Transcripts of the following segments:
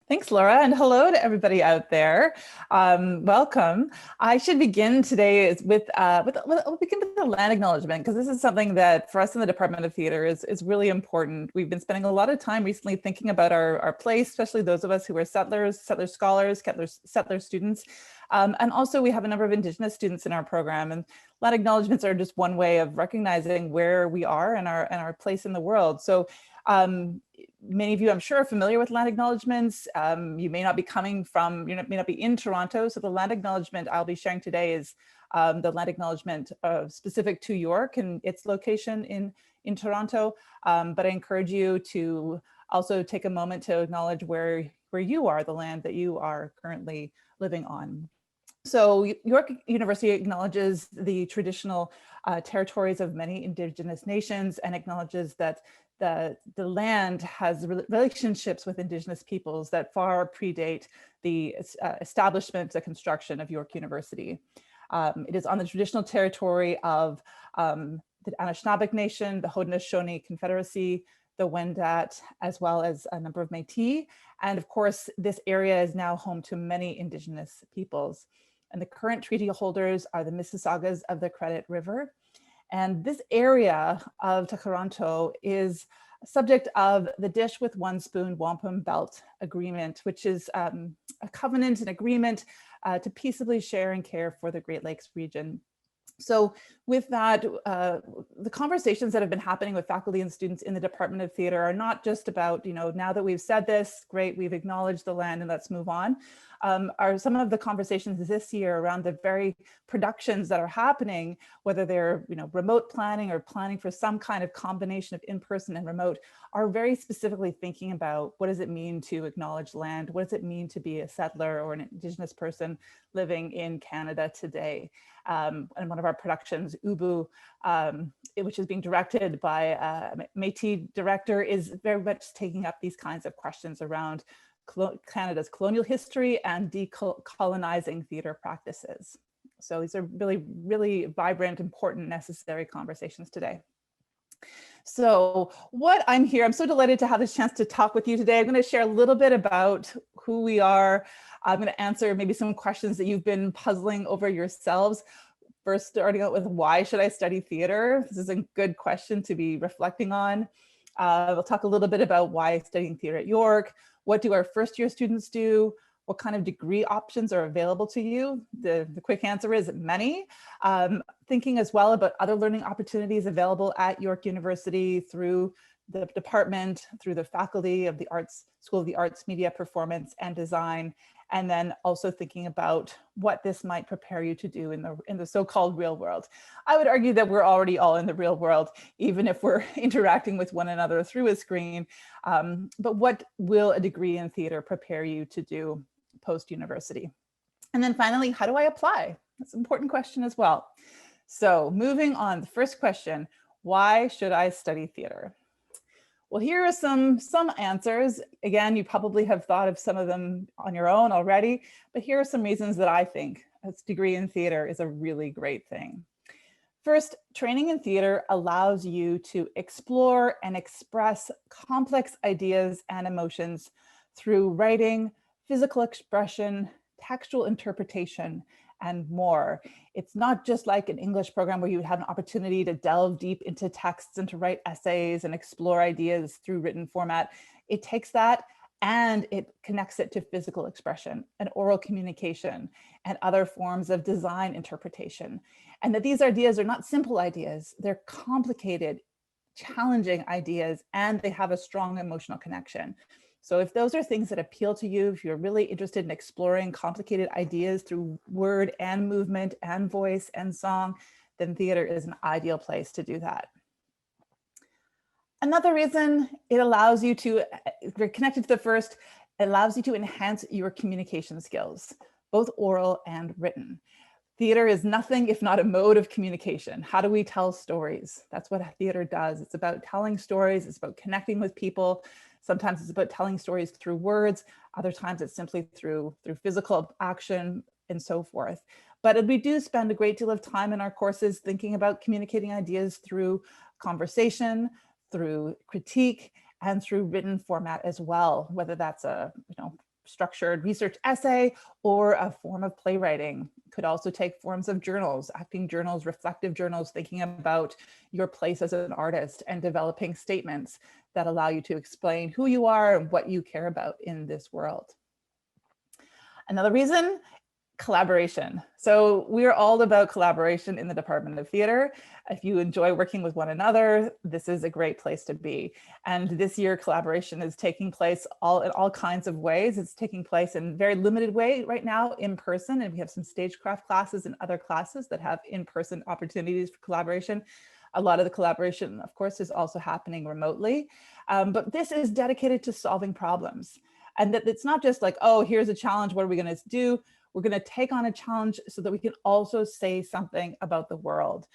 Thanks, Laura, and hello to everybody out there. Welcome. I should begin today with the land acknowledgement, because this is something that for us in the Department of Theater is really important. We've been spending a lot of time recently thinking about our place, especially those of us who are settlers, settler scholars, settler students. And also we have a number of Indigenous students in our program, and land acknowledgements are just one way of recognizing where we are and our place in the world. So many of you, I'm sure, are familiar with land acknowledgements. You may not be coming from, you may not be in Toronto. So the land acknowledgement I'll be sharing today is the land acknowledgement specific to York and its location in Toronto. But I encourage you to also take a moment to acknowledge where you are, the land that you are currently living on. So York University acknowledges the traditional territories of many Indigenous nations and acknowledges that the land has relationships with Indigenous peoples that far predate the establishment, the construction of York University. It is on the traditional territory of the Anishinaabe Nation, the Haudenosaunee Confederacy, the Wendat, as well as a number of Métis. And of course, this area is now home to many Indigenous peoples. And the current treaty holders are the Mississaugas of the Credit River. And this area of Toronto is subject of the Dish with One Spoon Wampum Belt Agreement, which is a covenant and agreement to peaceably share and care for the Great Lakes region. So with that, the conversations that have been happening with faculty and students in the Department of Theater are not just about, now that we've said this, great, we've acknowledged the land and let's move on, are some of the conversations this year around the very productions that are happening, whether they're remote planning or planning for some kind of combination of in-person and remote, are very specifically thinking about what does it mean to acknowledge land? What does it mean to be a settler or an Indigenous person living in Canada today? And one of our productions, Ubu, which is being directed by a Métis director, is very much taking up these kinds of questions around Canada's colonial history and decolonizing theater practices. So these are really, really vibrant, important, necessary conversations today. So I'm so delighted to have this chance to talk with you today. I'm going to share a little bit about who we are. I'm going to answer maybe some questions that you've been puzzling over yourselves. First, starting out with why should I study theater? This is a good question to be reflecting on. We'll talk a little bit about why studying theater at York. What do our first year students do? What kind of degree options are available to you? The quick answer is many. Thinking as well about other learning opportunities available at York University through the department, through the faculty of the Arts, School of the Arts, Media, Performance, and Design, and then also thinking about what this might prepare you to do in the so-called real world. I would argue that we're already all in the real world, even if we're interacting with one another through a screen. But what will a degree in theater prepare you to do post-university? And then finally, how do I apply? That's an important question as well. So moving on, the first question, why should I study theater? Well, here are some answers. Again, you probably have thought of some of them on your own already, but here are some reasons that I think a degree in theater is a really great thing. First, training in theater allows you to explore and express complex ideas and emotions through writing, physical expression, textual interpretation, and more. It's not just like an English program where you would have an opportunity to delve deep into texts and to write essays and explore ideas through written format. It takes that and it connects it to physical expression and oral communication and other forms of design interpretation. And that these ideas are not simple ideas, they're complicated, challenging ideas, and they have a strong emotional connection. So if those are things that appeal to you, if you're really interested in exploring complicated ideas through word and movement and voice and song, then theater is an ideal place to do that. Another reason it allows you to, if you're connected to the first, it allows you to enhance your communication skills, both oral and written. Theater is nothing if not a mode of communication. How do we tell stories? That's what theater does. It's about telling stories. It's about connecting with people. Sometimes it's about telling stories through words. Other times it's simply through physical action and so forth. But we do spend a great deal of time in our courses thinking about communicating ideas through conversation, through critique, and through written format as well, whether that's a structured research essay or a form of playwriting. Could also take forms of journals, acting journals, reflective journals, thinking about your place as an artist and developing statements that allow you to explain who you are and what you care about in this world. Another reason, collaboration. So we're all about collaboration in the Department of Theater. If you enjoy working with one another, this is a great place to be. And this year, collaboration is taking place in all kinds of ways. It's taking place in very limited way right now in person, and we have some Stagecraft classes and other classes that have in-person opportunities for collaboration. A lot of the collaboration, of course, is also happening remotely, but this is dedicated to solving problems. And that it's not just like, oh, here's a challenge, what are we going to do? We're going to take on a challenge so that we can also say something about the world.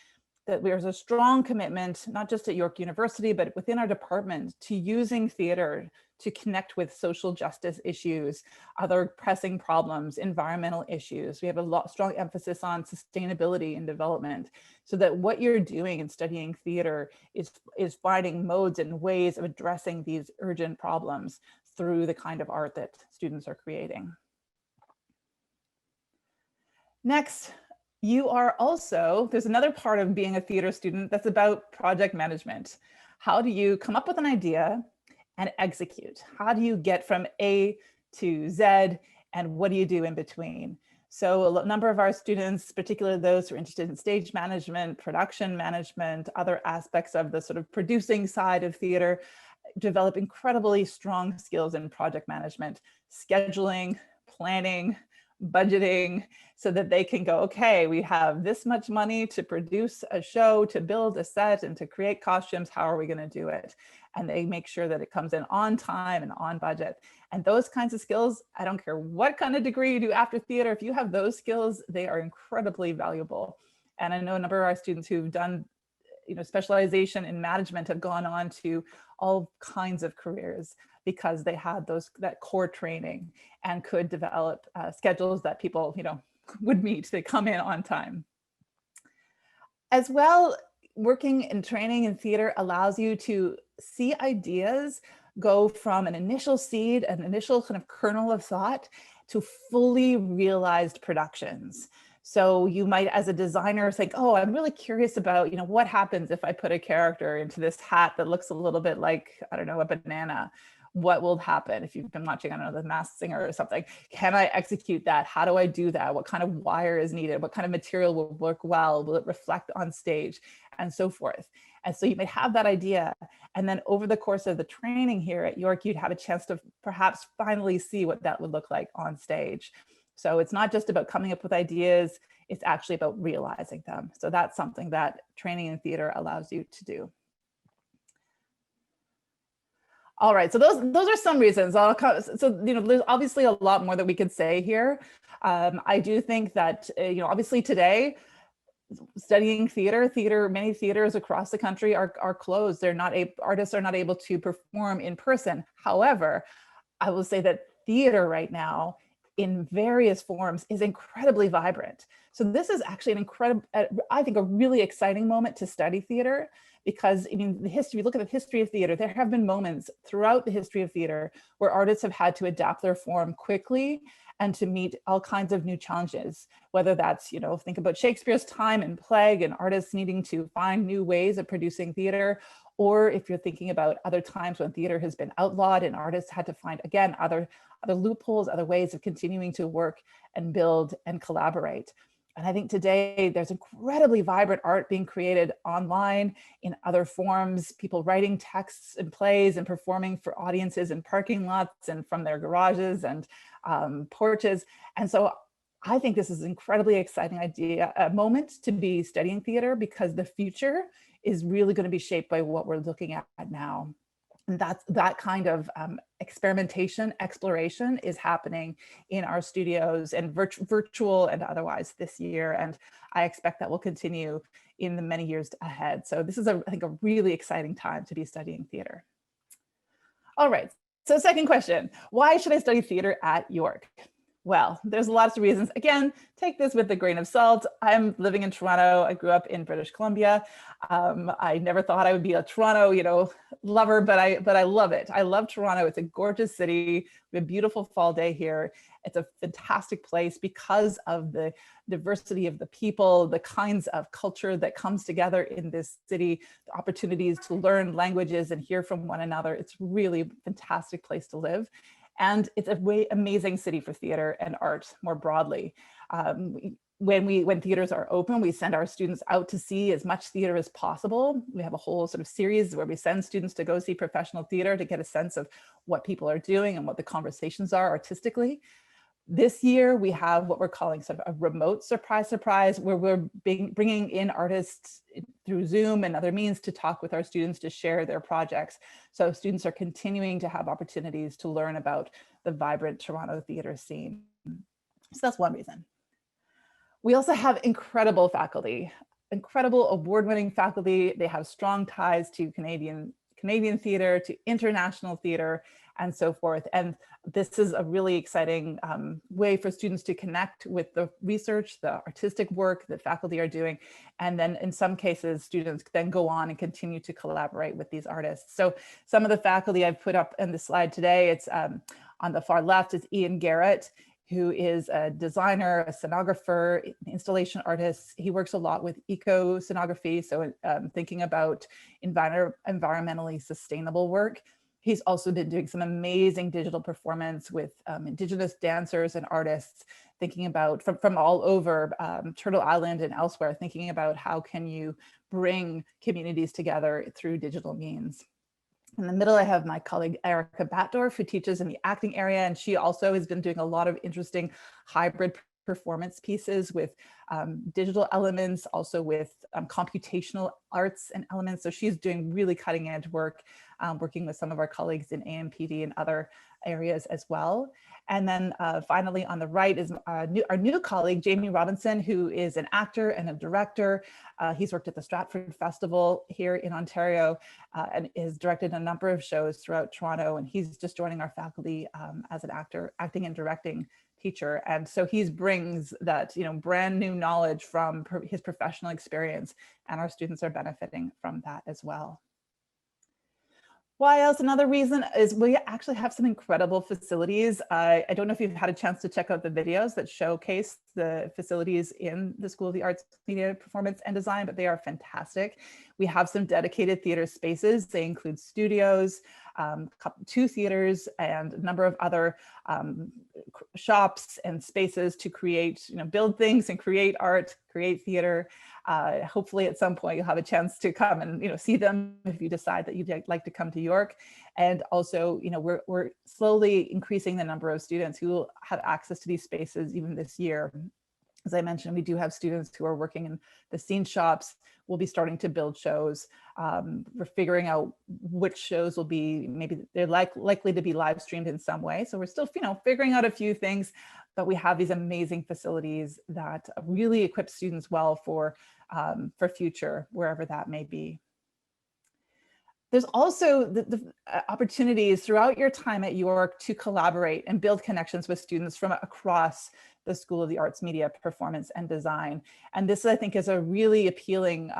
That there's a strong commitment, not just at York University, but within our department, to using theater to connect with social justice issues, other pressing problems, environmental issues. We have a strong emphasis on sustainability and development, so that what you're doing in studying theater is finding modes and ways of addressing these urgent problems through the kind of art that students are creating. Next, you are also, there's another part of being a theater student that's about project management. How do you come up with an idea and execute? How do you get from A to Z, and what do you do in between? So a number of our students, particularly those who are interested in stage management, production management, other aspects of the sort of producing side of theater, develop incredibly strong skills in project management, scheduling, planning, budgeting, so that they can go, okay, we have this much money to produce a show, to build a set, and to create costumes. How are we going to do it? And they make sure that it comes in on time and on budget. And those kinds of skills, I don't care what kind of degree you do after theater, if you have those skills, they are incredibly valuable. And I know a number of our students who've done specialization in management have gone on to all kinds of careers because they had that core training and could develop schedules that people would meet. They come in on time. As well, working and training in theater allows you to see ideas go from an initial seed, an initial kind of kernel of thought, to fully realized productions. So you might, as a designer, think, oh, I'm really curious about, what happens if I put a character into this hat that looks a little bit like, I don't know, a banana? What will happen if you've been watching, I don't know, The Masked Singer or something? Can I execute that? How do I do that? What kind of wire is needed? What kind of material will work well? Will it reflect on stage? And so forth. And so you may have that idea. And then over the course of the training here at York, you'd have a chance to perhaps finally see what that would look like on stage. So it's not just about coming up with ideas, it's actually about realizing them. So that's something that training in theater allows you to do. All right, so those are some reasons. So there's obviously a lot more that we could say here. I do think that obviously today, studying theater, many theaters across the country are closed. Artists are not able to perform in person. However, I will say that theater right now, in various forms, is incredibly vibrant. So this is actually I think a really exciting moment to study theater, because look at the history of theater, there have been moments throughout the history of theater where artists have had to adapt their form quickly and to meet all kinds of new challenges, whether that's, think about Shakespeare's time and plague and artists needing to find new ways of producing theater, or if you're thinking about other times when theater has been outlawed and artists had to find, again, other loopholes, other ways of continuing to work and build and collaborate. And I think today there's incredibly vibrant art being created online in other forms, people writing texts and plays and performing for audiences in parking lots and from their garages and porches. And so I think this is an incredibly exciting moment to be studying theater, because the future is really going to be shaped by what we're looking at now. And that kind of experimentation, exploration is happening in our studios and virtual and otherwise this year. And I expect that will continue in the many years ahead. So this is, I think, a really exciting time to be studying theater. All right, so second question, why should I study theater at York? Well, there's lots of reasons. Again, take this with a grain of salt. I'm living in Toronto. I grew up in British Columbia. I never thought I would be a Toronto, lover, but I love it. I love Toronto. It's a gorgeous city. We have a beautiful fall day here. It's a fantastic place because of the diversity of the people, the kinds of culture that comes together in this city, the opportunities to learn languages and hear from one another. It's really a fantastic place to live. And it's a amazing city for theater and art more broadly. When theaters are open, we send our students out to see as much theater as possible. We have a whole sort of series where we send students to go see professional theater to get a sense of what people are doing and what the conversations are artistically. This year, we have what we're calling sort of a remote surprise, where we're bringing in artists through Zoom and other means to talk with our students to share their projects. So students are continuing to have opportunities to learn about the vibrant Toronto theater scene. So that's one reason. We also have incredible faculty, incredible award-winning faculty. They have strong ties to Canadian theater, to international theater, and so forth. And this is a really exciting way for students to connect with the research, the artistic work that faculty are doing. And then in some cases, students then go on and continue to collaborate with these artists. So some of the faculty I've put up in the slide today, it's on the far left is Ian Garrett, who is a designer, a scenographer, installation artist. He works a lot with eco-scenography, so thinking about environmentally sustainable work. He's also been doing some amazing digital performance with Indigenous dancers and artists, thinking about from all over Turtle Island and elsewhere, thinking about how can you bring communities together through digital means. In the middle, I have my colleague Erica Batdorf, who teaches in the acting area, and she also has been doing a lot of interesting hybrid performance pieces with digital elements, also with computational arts and elements. So she's doing really cutting edge work, working with some of our colleagues in AMPD and other areas as well. And then finally on the right is our new colleague, Jamie Robinson, who is an actor and a director. He's worked at the Stratford Festival here in Ontario and has directed a number of shows throughout Toronto. And he's just joining our faculty as an acting and directing teacher. And so he brings that, brand new knowledge from his professional experience, and our students are benefiting from that as well. Why else? Another reason is we actually have some incredible facilities. I don't know if you've had a chance to check out the videos that showcase the facilities in the School of the Arts, Media, Performance and Design, but they are fantastic. We have some dedicated theater spaces. They include studios, 2 theaters, and a number of other shops and spaces to create, build things and create art, create theater. Hopefully at some point you'll have a chance to come and see them if you decide that you'd like to come to York. And also, we're slowly increasing the number of students who will have access to these spaces even this year. As I mentioned, we do have students who are working in the scene shops. We'll be starting to build shows. We're figuring out which shows will be, maybe they're likely to be live streamed in some way. So we're still, figuring out a few things, but we have these amazing facilities that really equip students well for future, wherever that may be. There's also the opportunities throughout your time at York to collaborate and build connections with students from across the School of the Arts, Media, Performance and Design. And this, I think, is a really appealing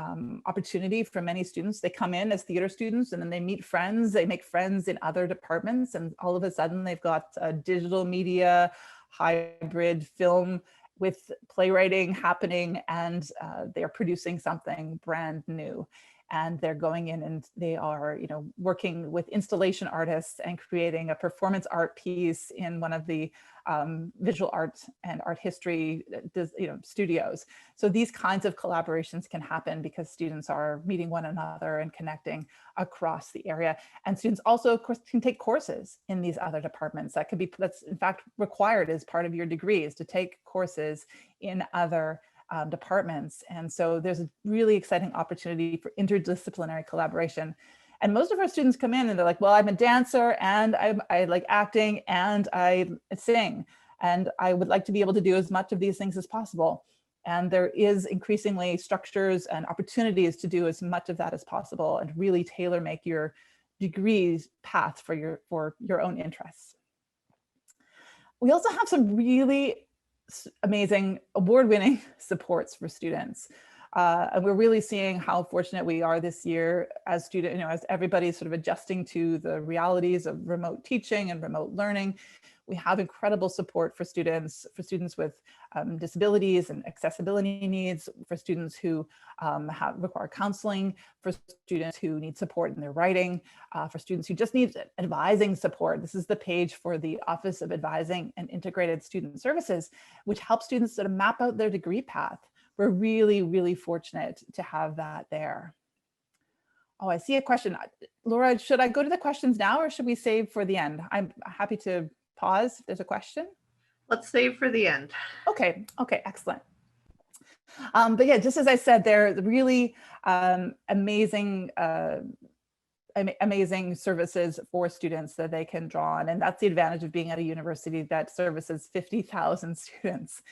opportunity for many students. They come in as theater students and then they meet friends, they make friends in other departments, and all of a sudden they've got digital media, hybrid film with playwriting happening, and they're producing something brand new. And they're going in and they are, working with installation artists and creating a performance art piece in one of the visual art and art history, studios. So these kinds of collaborations can happen because students are meeting one another and connecting across the area. And students also, of course, can take courses in these other departments. That's in fact required as part of your degree, is to take courses in other departments. And so there's a really exciting opportunity for interdisciplinary collaboration. And most of our students come in and they're like, well, I'm a dancer and I like acting and I sing, and I would like to be able to do as much of these things as possible. And there is increasingly structures and opportunities to do as much of that as possible and really tailor make your degrees path for your own interests. We also have some really amazing award-winning supports for students. And we're really seeing how fortunate we are this year as as everybody's sort of adjusting to the realities of remote teaching and remote learning. We have incredible support for students with disabilities and accessibility needs, for students who require counseling, for students who need support in their writing, for students who just need advising support. This is the page for the Office of Advising and Integrated Student Services, which helps students sort of map out their degree path. We're really, really fortunate to have that there. Oh, I see a question. Laura, should I go to the questions now or should we save for the end? I'm happy to pause if there's a question. Let's save for the end. Okay, excellent. But yeah, just as I said, they're really amazing services for students that they can draw on. And that's the advantage of being at a university that services 50,000 students.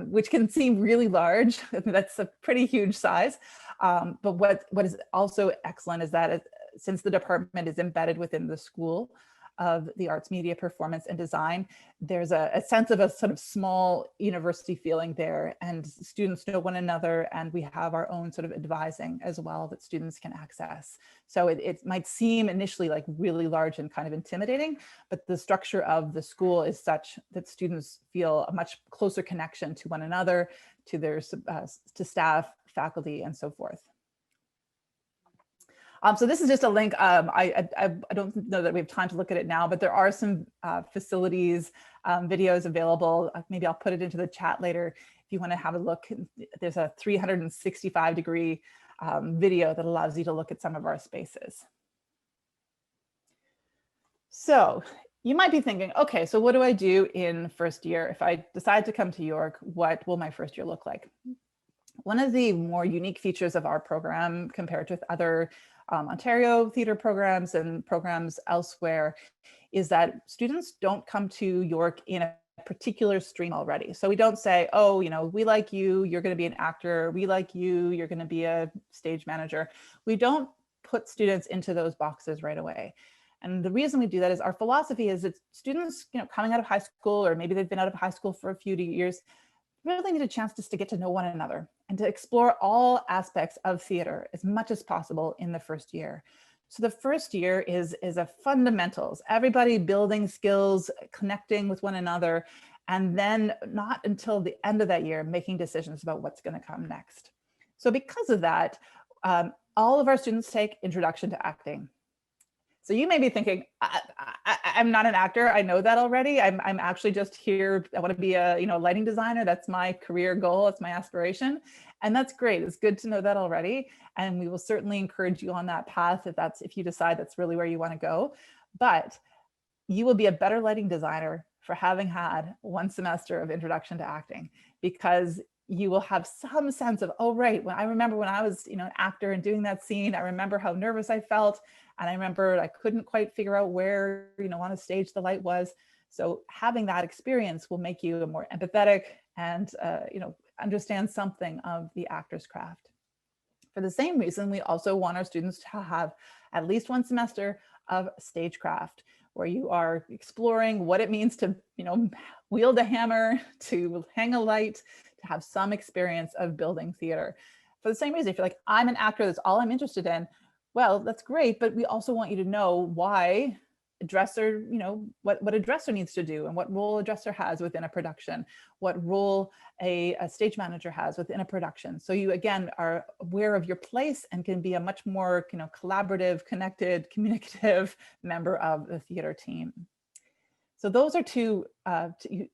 Which can seem really large. That's a pretty huge size. But what is also excellent is that since the department is embedded within the School of the Arts, Media, Performance, and Design, there's a sense of a sort of small university feeling there, and students know one another, and we have our own sort of advising as well that students can access. So it might seem initially like really large and kind of intimidating, but the structure of the school is such that students feel a much closer connection to one another, to their to staff, faculty, and so forth. So this is just a link. I don't know that we have time to look at it now, but there are some facilities, videos available. Maybe I'll put it into the chat later if you want to have a look. There's a 365-degree video that allows you to look at some of our spaces. So you might be thinking, okay, so what do I do in first year? If I decide to come to York, what will my first year look like? One of the more unique features of our program compared with other Ontario theatre programs and programs elsewhere is that students don't come to York in a particular stream already. So we don't say, oh, we like you, you're going to be an actor. We like you, you're going to be a stage manager. We don't put students into those boxes right away. And the reason we do that is our philosophy is that students, coming out of high school, or maybe they've been out of high school for a few years, really need a chance just to get to know one another and to explore all aspects of theater as much as possible in the first year. So the first year is a fundamentals, everybody building skills, connecting with one another, and then not until the end of that year making decisions about what's going to come next. So because of that, all of our students take Introduction to Acting. So you may be thinking, I'm not an actor. I know that already. I'm actually just here. I want to be a lighting designer. That's my career goal. That's my aspiration. And that's great. It's good to know that already. And we will certainly encourage you on that path if you decide that's really where you want to go. But you will be a better lighting designer for having had one semester of Introduction to Acting, because you will have some sense of, oh, right, I remember when I was an actor and doing that scene, I remember how nervous I felt. And I remember I couldn't quite figure out where, on a stage the light was. So having that experience will make you more empathetic and, understand something of the actor's craft. For the same reason, we also want our students to have at least one semester of Stagecraft, where you are exploring what it means to, wield a hammer, to hang a light, to have some experience of building theater. For the same reason, if you're like, I'm an actor, that's all I'm interested in, well, that's great, but we also want you to know why a dresser, what a dresser needs to do and what role a dresser has within a production, what role a stage manager has within a production. So you, again, are aware of your place and can be a much more, collaborative, connected, communicative member of the theater team. So those are two,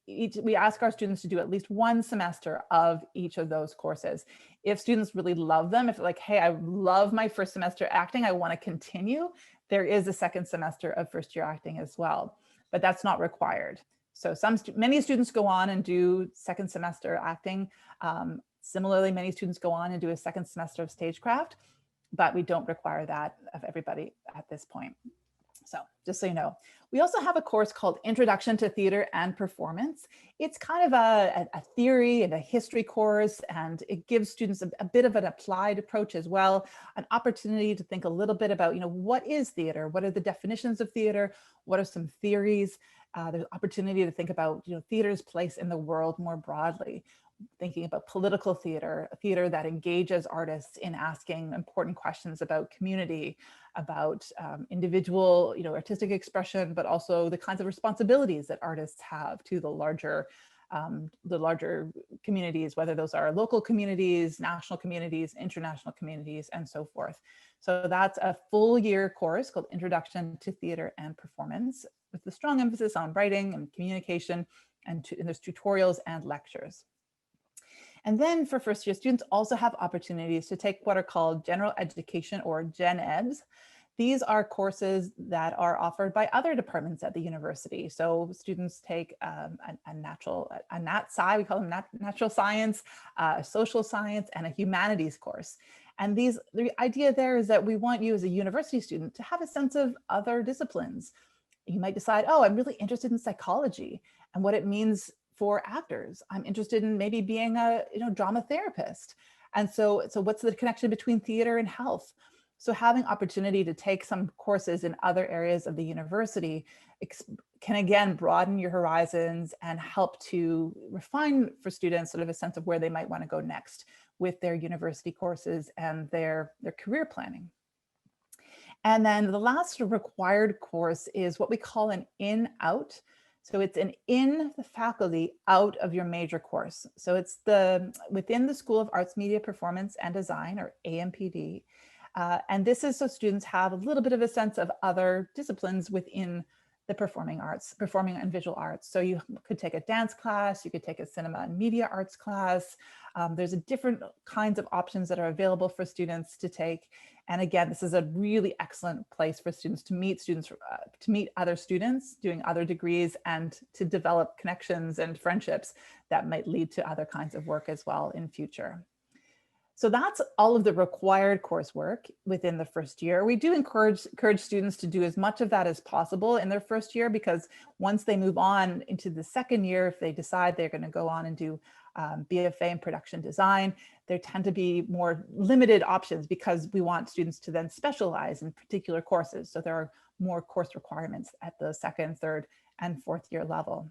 we ask our students to do at least one semester of each of those courses. If students really love them, if they're like, hey, I love my first semester acting, I want to continue, there is a second semester of first year acting as well, but that's not required. So many students go on and do second semester acting. Similarly, many students go on and do a second semester of Stagecraft, but we don't require that of everybody at this point. So just so you know, we also have a course called Introduction to Theater and Performance. It's kind of a theory and a history course, and it gives students a bit of an applied approach as well, an opportunity to think a little bit about, what is theater? What are the definitions of theater? What are some theories? There's opportunity to think about, theater's place in the world more broadly, thinking about political theater, a theater that engages artists in asking important questions about community, about individual, artistic expression, but also the kinds of responsibilities that artists have to the larger communities, whether those are local communities, national communities, international communities, and so forth. So that's a full year course called Introduction to Theater and Performance, with the strong emphasis on writing and communication, and there's tutorials and lectures. And then for first year students also have opportunities to take what are called general education or gen eds. These are courses that are offered by other departments at the university. So students take a nat sci, we call them natural science, a social science, and a humanities course. And the idea there is that we want you as a university student to have a sense of other disciplines. You might decide, oh, I'm really interested in psychology and what it means for actors. I'm interested in maybe being a drama therapist. And so what's the connection between theater and health? So having opportunity to take some courses in other areas of the university can again broaden your horizons and help to refine for students sort of a sense of where they might want to go next with their university courses and their career planning. And then the last required course is what we call an in-out. So it's an in the faculty, out of your major course. So it's within the School of Arts, Media, Performance, and Design, or AMPD. And this is so students have a little bit of a sense of other disciplines within the performing and visual arts. So you could take a dance class, you could take a cinema and media arts class. There's different kinds of options that are available for students to take. And again, this is a really excellent place for students to meet other students doing other degrees and to develop connections and friendships that might lead to other kinds of work as well in future. So that's all of the required coursework within the first year. We do encourage students to do as much of that as possible in their first year, because once they move on into the second year, if they decide they're going to go on and do BFA in production design, there tend to be more limited options because we want students to then specialize in particular courses. So there are more course requirements at the second, third, and fourth year level.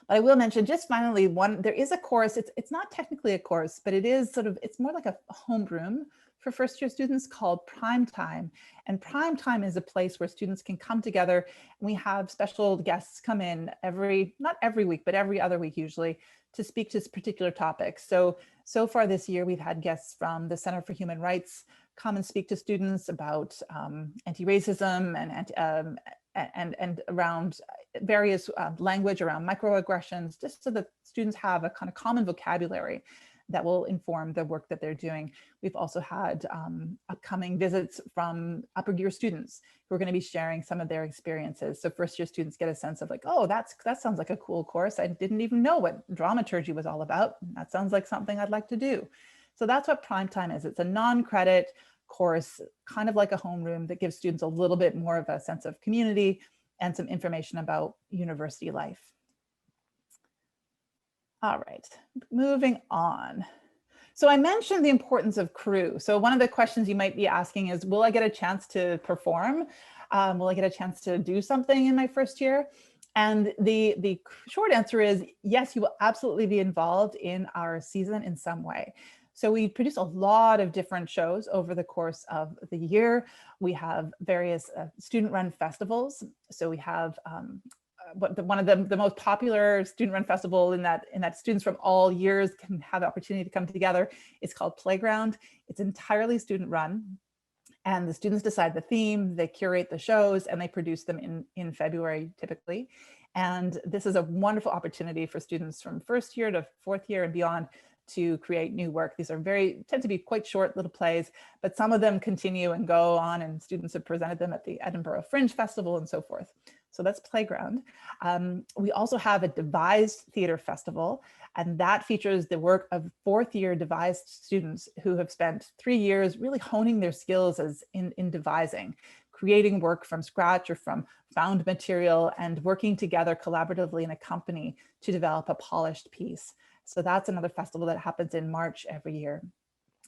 But I will mention just finally there is a course, it's not technically a course, but it's more like a homeroom for first year students called Prime Time. And Prime Time is a place where students can come together, and we have special guests come in not every week, but every other week usually, to speak to particular topics. So far this year, we've had guests from the Center for Human Rights come and speak to students about anti-racism and around various language around microaggressions, just so that students have a kind of common vocabulary that will inform the work that they're doing. We've also had upcoming visits from upper year students who are going to be sharing some of their experiences. So first year students get a sense of like, oh, that sounds like a cool course. I didn't even know what dramaturgy was all about. That sounds like something I'd like to do. So that's what Prime Time is. It's a non-credit course, kind of like a homeroom, that gives students a little bit more of a sense of community and some information about university life. All right, moving on. So I mentioned the importance of crew. So one of the questions you might be asking is, will I get a chance to perform? Will I get a chance to do something in my first year? And the short answer is yes, you will absolutely be involved in our season in some way. So we produce a lot of different shows over the course of the year. We have various student-run festivals. So we have one of the most popular student-run festival in that students from all years can have the opportunity to come together. It's called Playground. It's entirely student-run, and the students decide the theme, they curate the shows, and they produce them in February typically. And this is a wonderful opportunity for students from first year to fourth year and beyond to create new work. These are tend to be quite short little plays, but some of them continue and go on, and students have presented them at the Edinburgh Fringe Festival and so forth. So that's Playground. We also have a Devised Theatre Festival, and that features the work of fourth year Devised students who have spent 3 years really honing their skills in devising, creating work from scratch or from found material, and working together collaboratively in a company to develop a polished piece. So that's another festival that happens in March every year.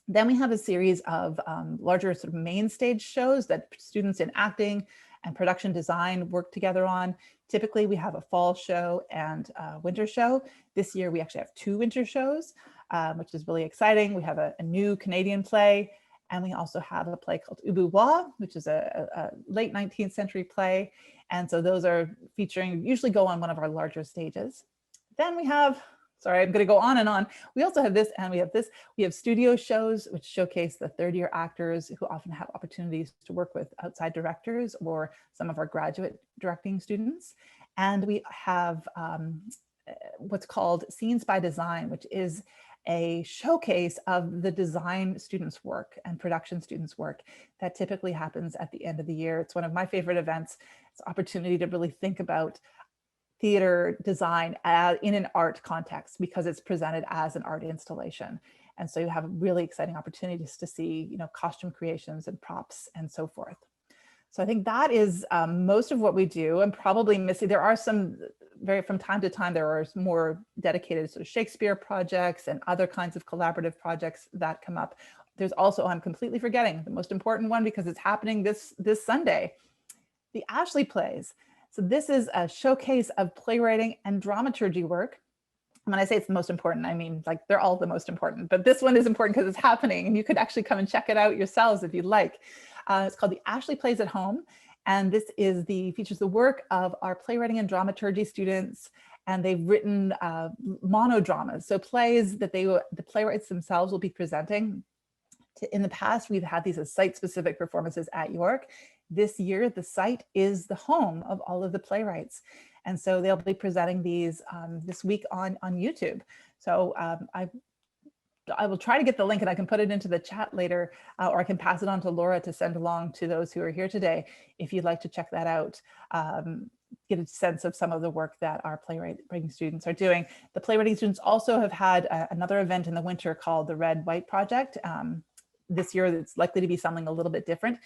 Then we have a series of larger sort of main stage shows that students in acting and production design work together on. Typically, we have a fall show and a winter show. This year, we actually have 2 winter shows, which is really exciting. We have a new Canadian play, and we also have a play called Ubuwa, which is a late 19th century play. And so those are featuring, usually go on one of our larger stages. Then we have, sorry, I'm going to go on and on. We also have this and we have this. We have studio shows, which showcase the third-year actors who often have opportunities to work with outside directors or some of our graduate directing students. And we have what's called Scenes by Design, which is a showcase of the design students' work and production students' work that typically happens at the end of the year. It's one of my favorite events. It's an opportunity to really think about theater design in an art context because it's presented as an art installation. And so you have really exciting opportunities to see, you know, costume creations and props and so forth. So I think that is most of what we do. I'm probably missing, there are some from time to time, there are more dedicated sort of Shakespeare projects and other kinds of collaborative projects that come up. There's also, I'm completely forgetting the most important one because it's happening this Sunday, the Ashley Plays. So this is a showcase of playwriting and dramaturgy work. And when I say it's the most important, I mean, like they're all the most important, but this one is important because it's happening and you could actually come and check it out yourselves if you'd like. It's called the Ashley Plays at Home. And this is features the work of our playwriting and dramaturgy students. And they've written monodramas. So plays that the playwrights themselves will be presenting. In the past, we've had these as site-specific performances at York. This year, the site is the home of all of the playwrights. And so they'll be presenting these this week on YouTube. So I will try to get the link and I can put it into the chat later, or I can pass it on to Laura to send along to those who are here today. If you'd like to check that out, get a sense of some of the work that our playwriting students are doing. The playwriting students also have had another event in the winter called the Red White Project. This year, it's likely to be something a little bit different.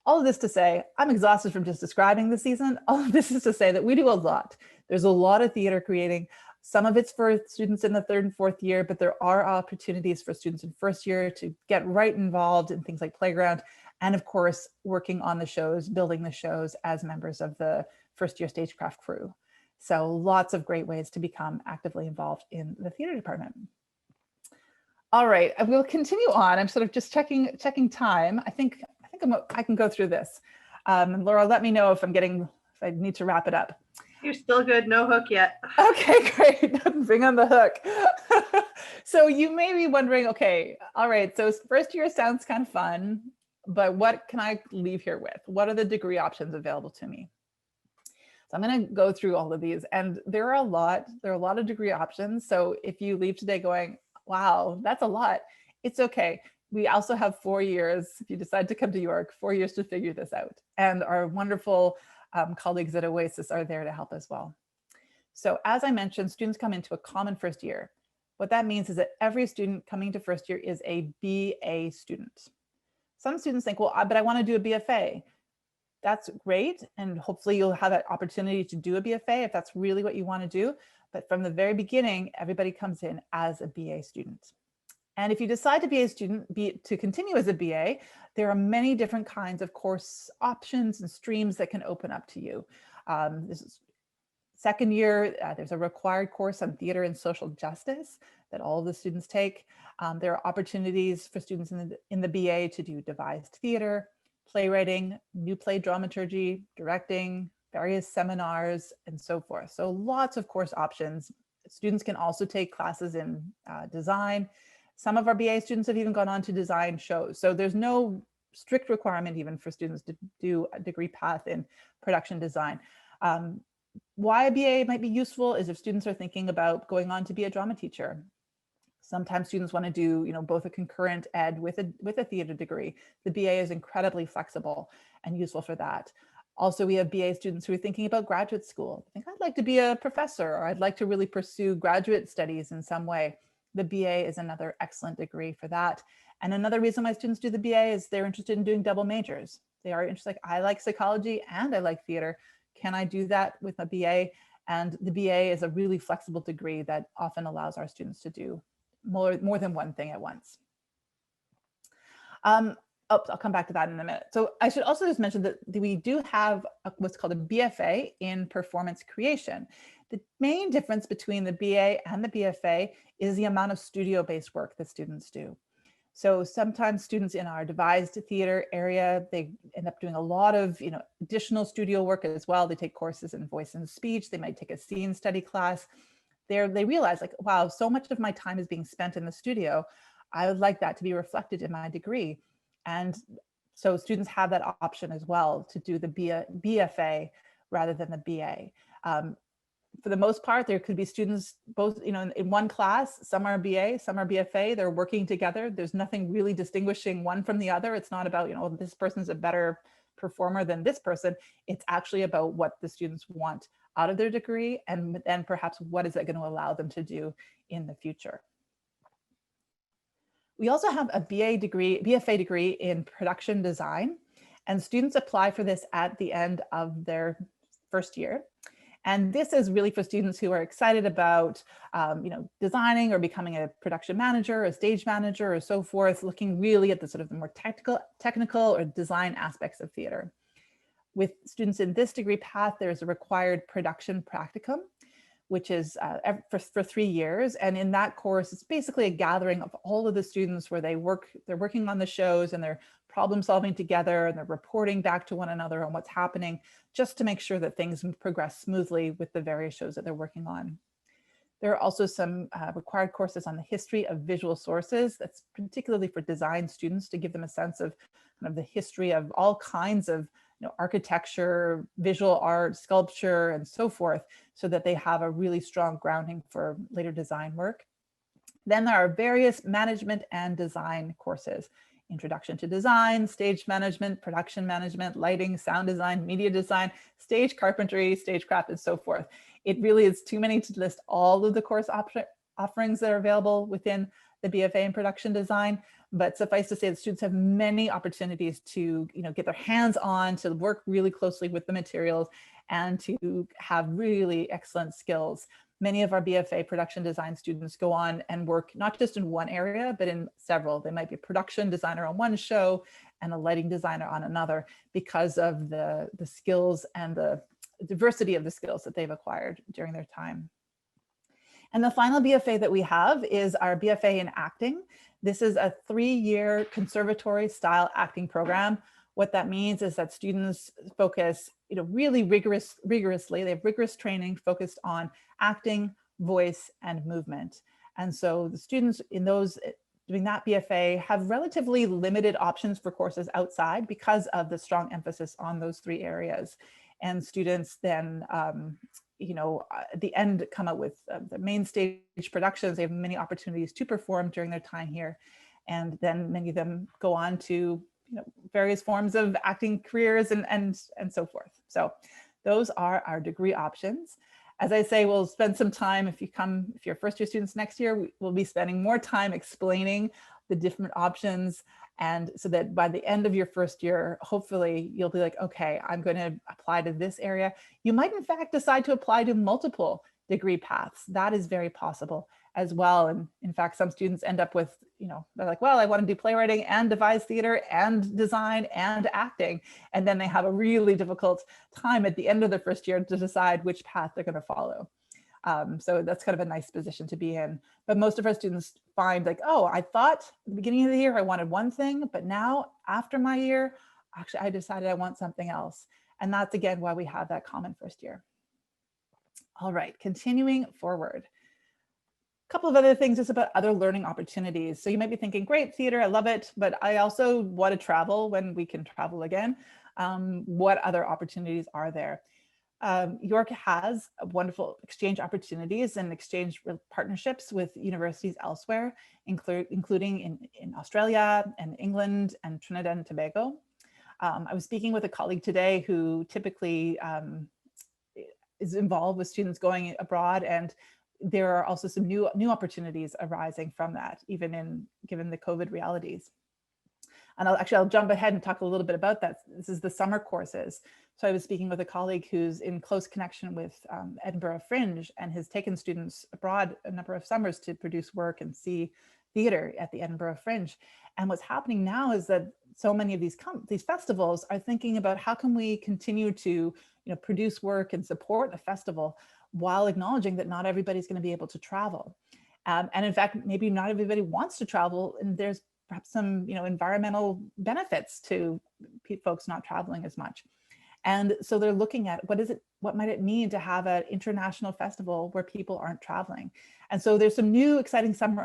All of this to say, I'm exhausted from just describing the season. All of this is to say that we do a lot. There's a lot of theater creating. Some of it's for students in the 3rd and 4th year, but there are opportunities for students in 1st year to get right involved in things like Playground, and of course, working on the shows, building the shows as members of the 1st year Stagecraft crew. So lots of great ways to become actively involved in the theater department. All right, I will continue on. I'm sort of just checking time. I think I can go through this. And Laura, let me know if I need to wrap it up. You're still good, no hook yet. Okay, great. Bring on the hook. So you may be wondering, okay, all right, so 1st year sounds kind of fun, but what can I leave here with? What are the degree options available to me? So I'm going to go through all of these, and there are a lot of degree options. So if you leave today going, wow, that's a lot, it's okay. We also have 4 years, if you decide to come to York, 4 years to figure this out. And our wonderful colleagues at Oasis are there to help as well. So as I mentioned, students come into a common 1st year. What that means is that every student coming to 1st year is a BA student. Some students think, well, but I want to do a BFA. That's great. And hopefully you'll have that opportunity to do a BFA if that's really what you want to do. But from the very beginning, everybody comes in as a BA student. And if you decide to be a student, to continue as a BA, there are many different kinds of course options and streams that can open up to you. This is 2nd year, there's a required course on theater and social justice that all of the students take. There are opportunities for students in the BA to do devised theater, playwriting, new play dramaturgy, directing, various seminars, and so forth. So lots of course options. Students can also take classes in design. Some of our BA students have even gone on to design shows. So there's no strict requirement even for students to do a degree path in production design. Why a BA might be useful is if students are thinking about going on to be a drama teacher. Sometimes students want to do, you know, both a concurrent ed with a theater degree. The BA is incredibly flexible and useful for that. Also, we have BA students who are thinking about graduate school. I think I'd like to be a professor, or I'd like to really pursue graduate studies in some way. The BA is another excellent degree for that. And another reason why students do the BA is they're interested in doing double majors. They are interested, like, I like psychology and I like theater. Can I do that with a BA? And the BA is a really flexible degree that often allows our students to do more than one thing at once. Oh, I'll come back to that in a minute. So I should also just mention that we do have what's called a BFA in performance creation. The main difference between the BA and the BFA is the amount of studio-based work that students do. So sometimes students in our devised theater area, they end up doing a lot of additional studio work as well. They take courses in voice and speech. They might take a scene study class. They realize like, wow, so much of my time is being spent in the studio. I would like that to be reflected in my degree. And so students have that option as well to do the BFA rather than the BA. For the most part, there could be students both, in one class, some are BA, some are BFA, they're working together. There's nothing really distinguishing one from the other. It's not about, this person's a better performer than this person. It's actually about what the students want out of their degree and then perhaps what is it going to allow them to do in the future. We also have a BFA degree in production design, and students apply for this at the end of their first year. And this is really for students who are excited about, designing or becoming a production manager, a stage manager, or so forth, looking really at the sort of the more technical or design aspects of theater. With students in this degree path, there's a required production practicum, which is for 3 years. And in that course, it's basically a gathering of all of the students where they're working on the shows and they're problem solving together and they're reporting back to one another on what's happening, just to make sure that things progress smoothly with the various shows that they're working on. There are also some required courses on the history of visual sources. That's particularly for design students to give them a sense of kind of the history of all kinds of architecture, visual art, sculpture, and so forth, so that they have a really strong grounding for later design work. Then there are various management and design courses: Introduction to Design, Stage Management, Production Management, Lighting, Sound Design, Media Design, Stage Carpentry, Stagecraft, and so forth. It really is too many to list all of the course offerings that are available within the BFA in production design, but suffice to say that students have many opportunities to get their hands on, to work really closely with the materials, and to have really excellent skills. Many of our BFA production design students go on and work not just in one area, but in several. They might be a production designer on one show and a lighting designer on another, because of the skills and the diversity of the skills that they've acquired during their time. And the final BFA that we have is our BFA in acting. This is a 3-year conservatory style acting program. What that means is that students focus, really rigorously. They have rigorous training focused on acting, voice, and movement. And so the students in those doing that BFA have relatively limited options for courses outside because of the strong emphasis on those 3 areas. And students then, at the end come up with the main stage productions. They have many opportunities to perform during their time here. And then many of them go on to various forms of acting careers and so forth. So those are our degree options. As I say, we'll spend some time, if you're first year students next year, we'll be spending more time explaining the different options. And so that by the end of your first year, hopefully you'll be like, okay, I'm going to apply to this area. You might in fact decide to apply to multiple degree paths. That is very possible as well. And in fact, some students end up with, they're like, well, I want to do playwriting and devised theater and design and acting. And then they have a really difficult time at the end of their first year to decide which path they're going to follow. So that's kind of a nice position to be in. But most of our students find like, oh, I thought at the beginning of the year I wanted one thing, but now after my year, actually I decided I want something else. And that's again why we have that common first year. All right, continuing forward. A couple of other things just about other learning opportunities. So you might be thinking, great, theater, I love it, but I also want to travel when we can travel again. What other opportunities are there? York has wonderful exchange opportunities and exchange partnerships with universities elsewhere, including in Australia and England and Trinidad and Tobago. I was speaking with a colleague today who typically is involved with students going abroad, and there are also some new opportunities arising from that, even given the COVID realities. And I'll jump ahead and talk a little bit about that. This is the summer courses. So I was speaking with a colleague who's in close connection with Edinburgh Fringe and has taken students abroad a number of summers to produce work and see theater at the Edinburgh Fringe. And what's happening now is that so many of these festivals are thinking about how can we continue to produce work and support a festival while acknowledging that not everybody's going to be able to travel. And in fact, maybe not everybody wants to travel, and there's perhaps some environmental benefits to folks not traveling as much. And so they're looking at what might it mean to have an international festival where people aren't traveling. And so there's some new exciting summer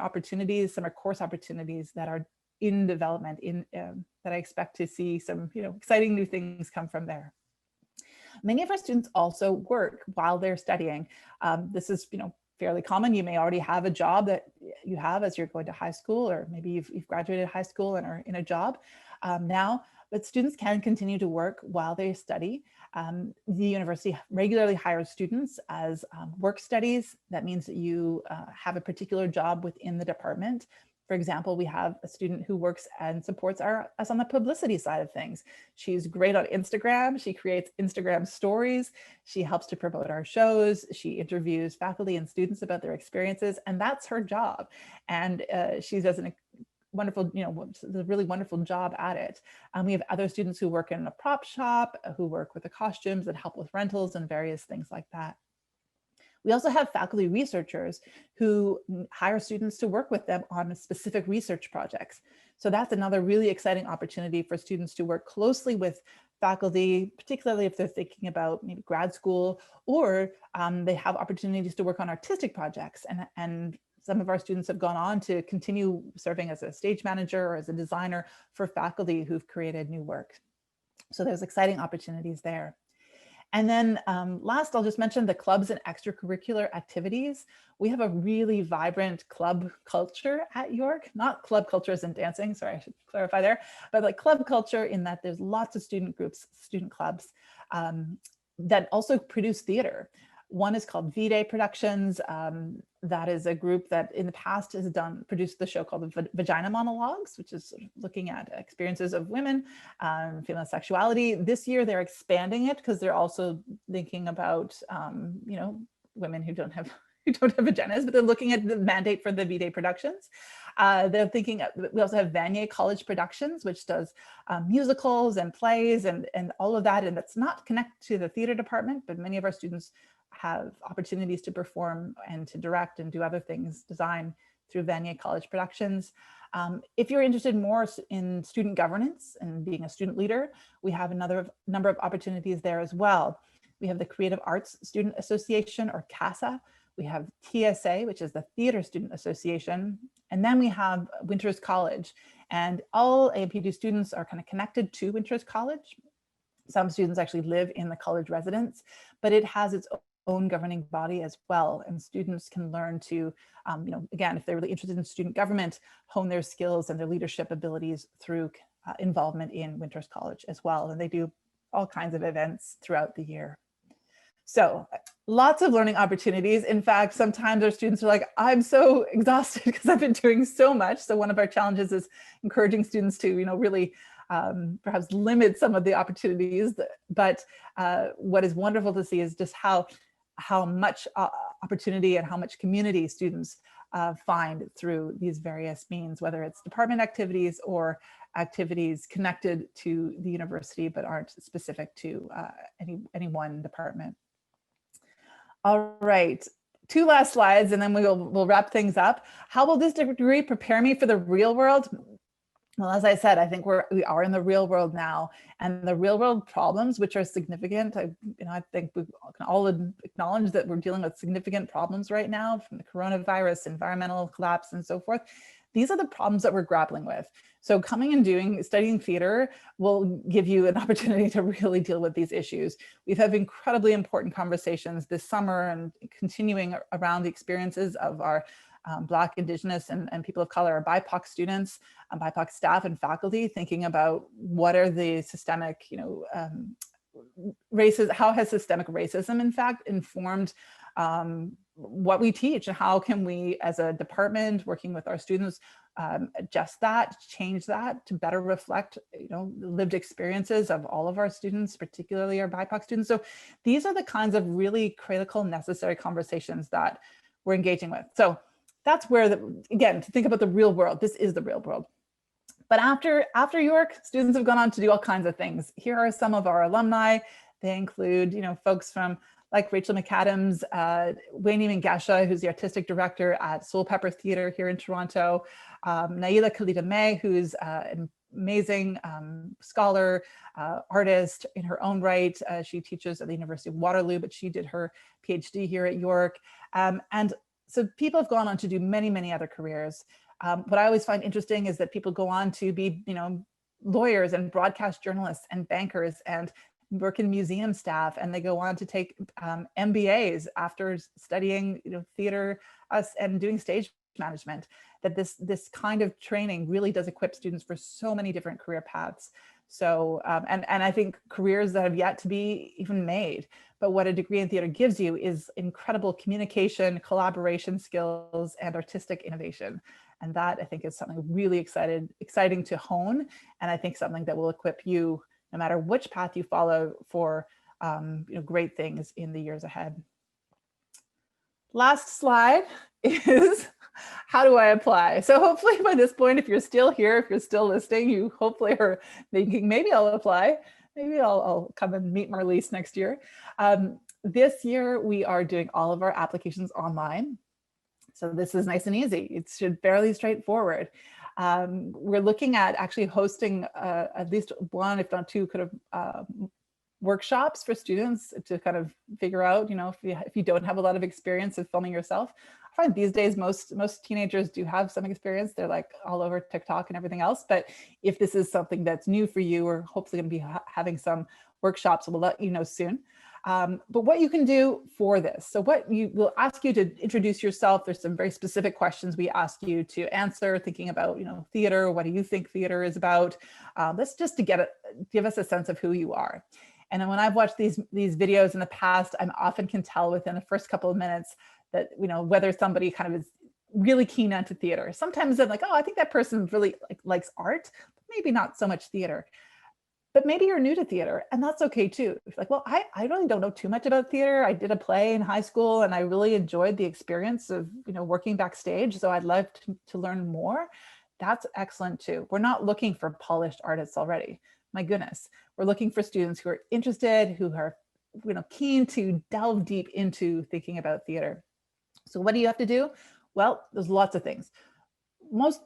course opportunities that are in development that I expect to see some exciting new things come from there. Many of our students also work while they're studying. This is fairly common. You may already have a job that you have as you're going to high school, or maybe you've graduated high school and are in a job now. But students can continue to work while they study. The university regularly hires students as work studies. That means that you have a particular job within the department. For example, we have a student who works and supports us on the publicity side of things. She's great on Instagram. She creates Instagram stories. She helps to promote our shows. She interviews faculty and students about their experiences, and that's her job. And she does a really wonderful job at it. We have other students who work in a prop shop, who work with the costumes and help with rentals and various things like that. We also have faculty researchers who hire students to work with them on specific research projects. So that's another really exciting opportunity for students to work closely with faculty, particularly if they're thinking about maybe grad school, or they have opportunities to work on artistic projects. And some of our students have gone on to continue serving as a stage manager or as a designer for faculty who've created new work. So there's exciting opportunities there. And then last, I'll just mention the clubs and extracurricular activities. We have a really vibrant club culture at York, not club culture as in dancing, sorry, I should clarify there, but like club culture in that there's lots of student groups, student clubs that also produce theater. One is called V-Day Productions. That is a group that in the past has produced the show called the Vagina Monologues, which is looking at experiences of women, female sexuality. This year they're expanding it because they're also thinking about, women who don't have vaginas, but they're looking at the mandate for the V-Day Productions. They're thinking, we also have Vanier College Productions, which does musicals and plays and all of that. And that's not connected to the theater department, but many of our students have opportunities to perform and to direct and do other things, design through Vanier College Productions. If you're interested more in student governance and being a student leader, we have another number of opportunities there as well. We have the Creative Arts Student Association, or CASA. We have TSA, which is the Theater Student Association. And then we have Winters College. And all AMPD students are kind of connected to Winters College. Some students actually live in the college residence, but it has its own governing body as well. And students can learn to, again, if they're really interested in student government, hone their skills and their leadership abilities through involvement in Winters College as well. And they do all kinds of events throughout the year. So lots of learning opportunities. In fact, sometimes our students are like, I'm so exhausted because I've been doing so much. So one of our challenges is encouraging students to, really perhaps limit some of the opportunities. But what is wonderful to see is just how much opportunity and how much community students find through these various means, whether it's department activities or activities connected to the university but aren't specific to any one department. All right, 2 last slides and then we'll wrap things up. How will this degree prepare me for the real world? Well, as I said, I think we are in the real world now, and the real world problems, which are significant. I think we can all acknowledge that we're dealing with significant problems right now, from the coronavirus, environmental collapse, and so forth. These are the problems that we're grappling with. So coming and studying theater will give you an opportunity to really deal with these issues. We've had incredibly important conversations this summer and continuing around the experiences of our Black, Indigenous, and people of color, BIPOC students, BIPOC staff and faculty, thinking about what are the systemic, how has systemic racism, in fact, informed what we teach, and how can we, as a department, working with our students, adjust that, change that to better reflect, the lived experiences of all of our students, particularly our BIPOC students. So these are the kinds of really critical, necessary conversations that we're engaging with. So that's where, again, to think about the real world, this is the real world. But after York, students have gone on to do all kinds of things. Here are some of our alumni. They include, folks from like Rachel McAdams, Wayne Mangasha, who's the artistic director at Soul Pepper Theatre here in Toronto, Naila Khalida May, who's an amazing scholar, artist in her own right. She teaches at the University of Waterloo, but she did her PhD here at York. And so people have gone on to do many, many other careers. What I always find interesting is that people go on to be, lawyers and broadcast journalists and bankers and work in museum staff, and they go on to take MBAs after studying, theater and doing stage management. That this kind of training really does equip students for so many different career paths. So, and I think careers that have yet to be even made. But what a degree in theater gives you is incredible communication, collaboration skills, and artistic innovation. And that, I think, is something really exciting to hone. And I think something that will equip you, no matter which path you follow, for great things in the years ahead. Last slide is, how do I apply? So hopefully by this point, if you're still here, if you're still listening, you hopefully are thinking, maybe I'll apply. Maybe I'll come and meet Marlis next year. This year, we are doing all of our applications online. So this is nice and easy. It's fairly straightforward. We're looking at actually hosting at least one, if not two, kind of workshops for students to kind of figure out, if you don't have a lot of experience of filming yourself. I find these days most teenagers do have some experience. They're like all over TikTok and everything else. But if this is something that's new for you, we're hopefully going to be having some workshops. We'll let you know soon. But what you can do for this. So what we'll ask you to introduce yourself. There's some very specific questions we ask you to answer, thinking about, theater. What do you think theater is about? That's just to give us a sense of who you are. And then when I've watched these videos in the past, I often can tell within the first couple of minutes that, whether somebody kind of is really keen onto theater. Sometimes I'm like, oh, I think that person really likes art, but maybe not so much theater. But maybe you're new to theater, and that's okay too. If like, well, I really don't know too much about theater. I did a play in high school and I really enjoyed the experience of, working backstage. So I'd love to learn more. That's excellent too. We're not looking for polished artists already. My goodness, we're looking for students who are interested, who are, keen to delve deep into thinking about theater. So what do you have to do? Well, there's lots of things. Most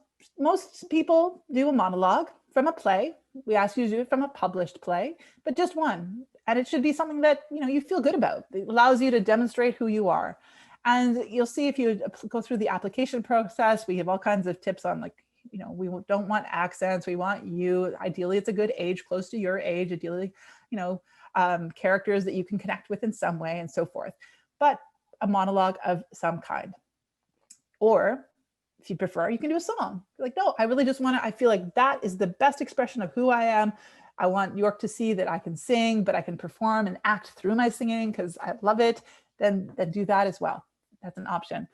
people do a monologue from a play. We ask you to do it from a published play, but just one. And it should be something that, you feel good about. It allows you to demonstrate who you are. And you'll see if you go through the application process, we have all kinds of tips on we don't want accents. We want you, ideally it's a good age, close to your age, ideally, characters that you can connect with in some way and so forth, but a monologue of some kind. Or if you prefer, you can do a song. You're like, no, I really just I feel like that is the best expression of who I am. I want York to see that I can sing, but I can perform and act through my singing because I love it. Then do that as well. That's an option.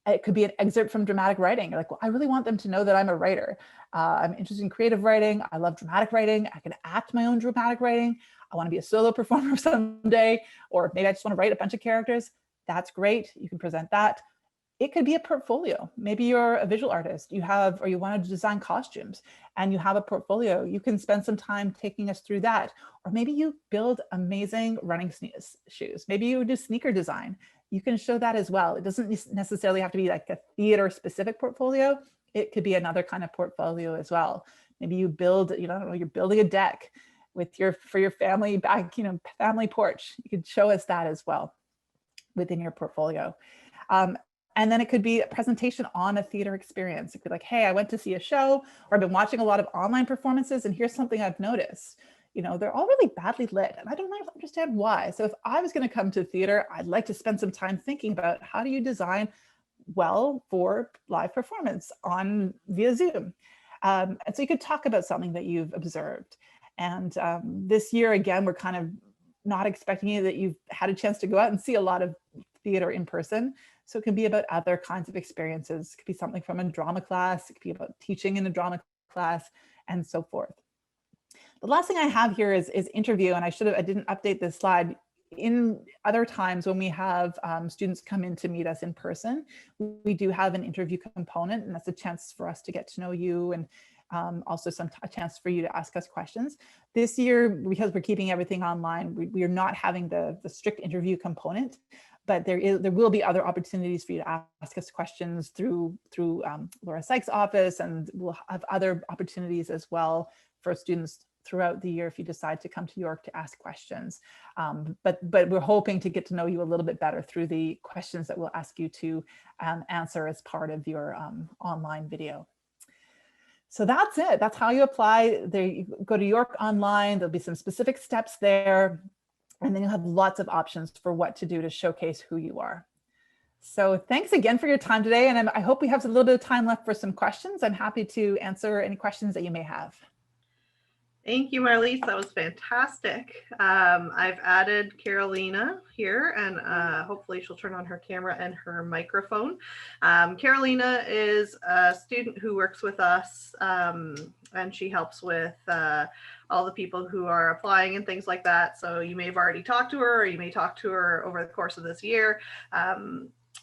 It could be an excerpt from dramatic writing. You're like, well, I really want them to know that I'm a writer. I'm interested in creative writing. I love dramatic writing. I can act my own dramatic writing. I want to be a solo performer someday, or maybe I just want to write a bunch of characters. That's great. You can present that. It could be a portfolio. Maybe you're a visual artist, or you want to design costumes and you have a portfolio. You can spend some time taking us through that. Or maybe you build amazing running shoes. Maybe you do sneaker design. You can show that as well. It doesn't necessarily have to be like a theater specific portfolio. It could be another kind of portfolio as well. Maybe you build, I don't know, you're building a deck for your family back, family porch. You could show us that as well within your portfolio. And then it could be a presentation on a theater experience. It could be like, hey, I went to see a show, or I've been watching a lot of online performances, and here's something I've noticed. They're all really badly lit, and I don't understand why. So if I was going to come to theater, I'd like to spend some time thinking about how do you design well for live performance via Zoom. And so you could talk about something that you've observed. And this year, again, we're kind of not expecting you that you've had a chance to go out and see a lot of theater in person. So it can be about other kinds of experiences. It could be something from a drama class. It could be about teaching in a drama class and so forth. The last thing I have here is interview, and I didn't update this slide. In other times when we have students come in to meet us in person, we do have an interview component, and that's a chance for us to get to know you and also a chance for you to ask us questions. This year, because we're keeping everything online, we are not having the strict interview component, but there will be other opportunities for you to ask us questions through Laura Sykes' office, and we'll have other opportunities as well for students throughout the year if you decide to come to York to ask questions. But we're hoping to get to know you a little bit better through the questions that we'll ask you to answer as part of your online video. So that's it. That's how you apply. There, you go to York Online. There'll be some specific steps there, and then you'll have lots of options for what to do to showcase who you are. So thanks again for your time today, and I hope we have a little bit of time left for some questions. I'm happy to answer any questions that you may have. Thank you, Marlis. That was fantastic. I've added Carolina here, and hopefully she'll turn on her camera and her microphone. Carolina is a student who works with us, and she helps with all the people who are applying and things like that. So you may have already talked to her, or you may talk to her over the course of this year.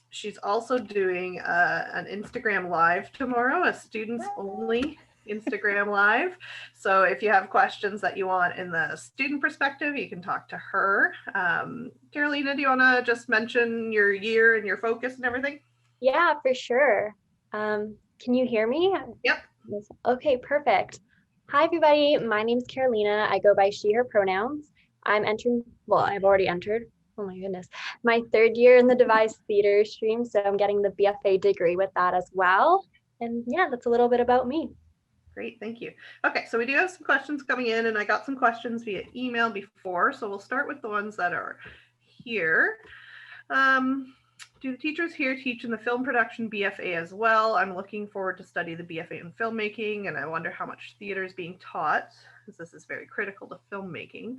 She's also doing an Instagram Live tomorrow, a students only Instagram Live. So if you have questions that you want in the student perspective, you can talk to her. Carolina, do you want to just mention your year and your focus and everything? Yeah, for sure. Can you hear me? Yep. Okay, perfect. Hi, everybody. My name is Carolina. I go by she, her pronouns. I'm entering, well, I've already entered. Oh my goodness. My third year in the Devised theater stream. So I'm getting the BFA degree with that as well. And yeah, that's a little bit about me. Great, thank you. Okay, so we do have some questions coming in, and I got some questions via email before, so we'll start with the ones that are here. Do the teachers here teach in the film production BFA as well? I'm looking forward to study the BFA in filmmaking, and I wonder how much theater is being taught, because this is very critical to filmmaking.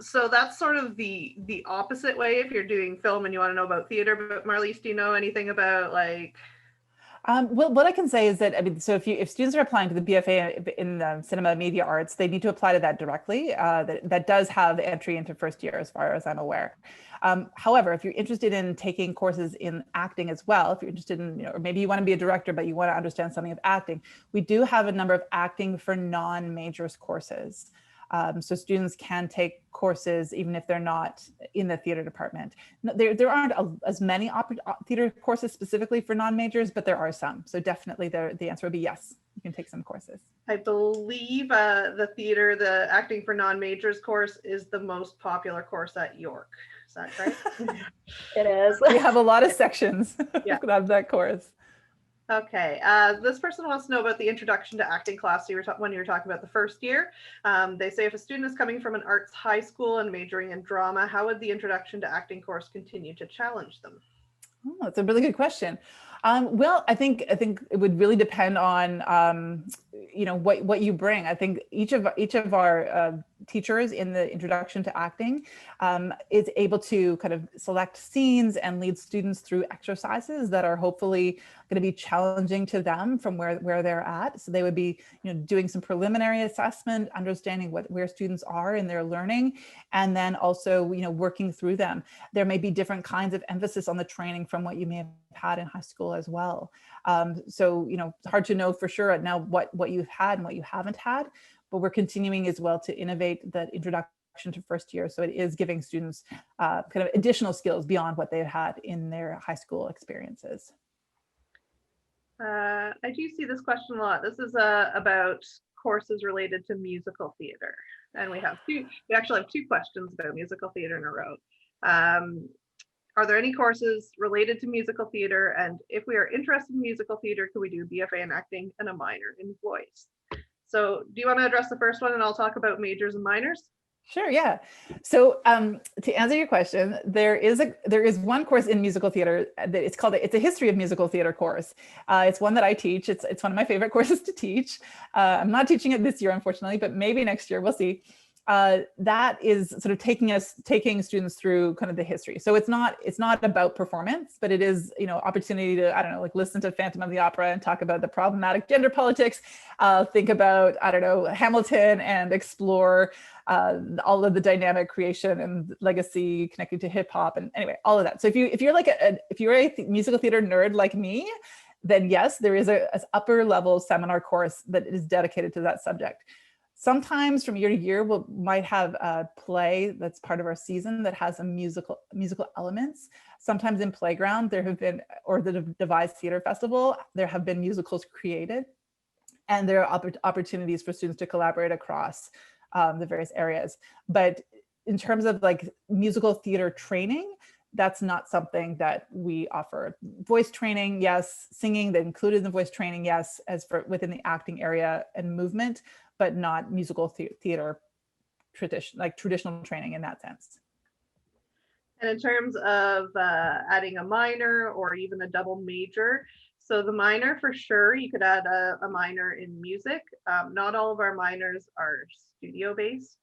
So that's sort of the opposite way if you're doing film and you want to know about theater. But Marlis, do you know anything about like... Well, what I can say is that, I mean, so if students are applying to the BFA in cinema media arts, they need to apply to that directly. That does have entry into first year, as far as I'm aware. However, if you're interested in taking courses in acting as well, if you're interested in, or maybe you want to be a director, but you want to understand something of acting, we do have a number of acting for non-majors courses. So students can take courses even if they're not in the theater department. There aren't as many theater courses specifically for non-majors, but there are some. So definitely the answer would be yes, you can take some courses. I believe the acting for non-majors course is the most popular course at York. Is that right? It is. We have a lot of sections of that course. Okay, this person wants to know about the introduction to acting class when you were talking about the first year. They say if a student is coming from an arts high school and majoring in drama, how would the introduction to acting course continue to challenge them? Oh, that's a really good question. Well, I think it would really depend on what you bring. I think each of our teachers in the introduction to acting is able to kind of select scenes and lead students through exercises that are hopefully going to be challenging to them from where they're at. So they would be doing some preliminary assessment, understanding where students are in their learning, and then also working through them. There may be different kinds of emphasis on the training from what you may have had in high school as well. So it's hard to know for sure now what you've had and what you haven't had, but we're continuing as well to innovate that introduction to first year. So it is giving students kind of additional skills beyond what they've had in their high school experiences. I do see this question a lot. This is about courses related to musical theater. And we actually have two questions about musical theater in a row. Are there any courses related to musical theater? And if we are interested in musical theater, could we do a BFA in acting and a minor in voice? So do you want to address the first one and I'll talk about majors and minors? Sure, yeah. So to answer your question, there is one course in musical theater that it's a history of musical theater course. It's one that I teach. It's one of my favorite courses to teach. I'm not teaching it this year, unfortunately, but maybe next year, we'll see. That is sort of taking students through kind of the history. So it's not about performance, but it is, opportunity to, I don't know, like listen to Phantom of the Opera and talk about the problematic gender politics, think about, I don't know, Hamilton and explore all of the dynamic creation and legacy connected to hip hop and anyway, all of that. So if you're a musical theater nerd like me, then yes, there is an upper level seminar course that is dedicated to that subject. Sometimes from year to year, we might have a play that's part of our season that has some musical elements. Sometimes in Playground, there have been, or the Devised Theater Festival, there have been musicals created. And there are opportunities for students to collaborate across the various areas. But in terms of like musical theater training, that's not something that we offer. Voice training, yes. Singing, that included in the voice training, yes, as for within the acting area and movement, but not musical theater traditional training in that sense. And in terms of adding a minor or even a double major, so the minor for sure, you could add a minor in music. Not all of our minors are studio based,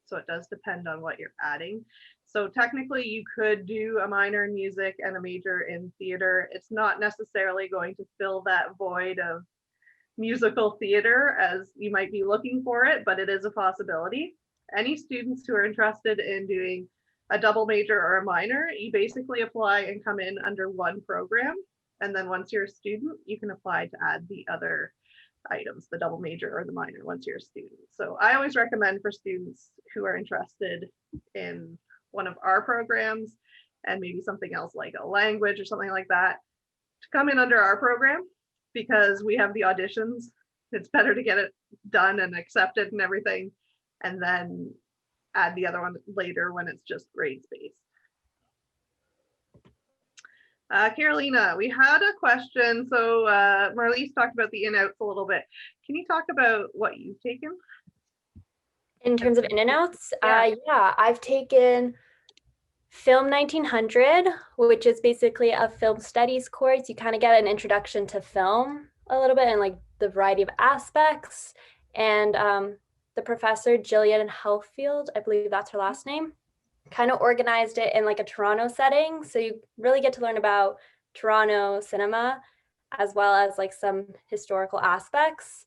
so it does depend on what you're adding. So technically you could do a minor in music and a major in theater. It's not necessarily going to fill that void of musical theater as you might be looking for it, but it is a possibility. Any students who are interested in doing a double major or a minor, you basically apply and come in under one program. And then once you're a student, you can apply to add the other items, the double major or the minor once you're a student. So I always recommend for students who are interested in one of our programs and maybe something else like a language or something like that to come in under our program, because we have the auditions. It's better to get it done and accepted and everything, and then add the other one later when it's just grades based. Carolina, we had a question. So Marlis talked about the in-outs a little bit. Can you talk about what you've taken? In terms of in and outs, Yeah. yeah, I've taken Film 1900, which is basically a film studies course. You kind of get an introduction to film a little bit and like the variety of aspects. And the professor, Jillian Healthfield, I believe that's her last name, kind of organized it in like a Toronto setting. So you really get to learn about Toronto cinema as well as like some historical aspects.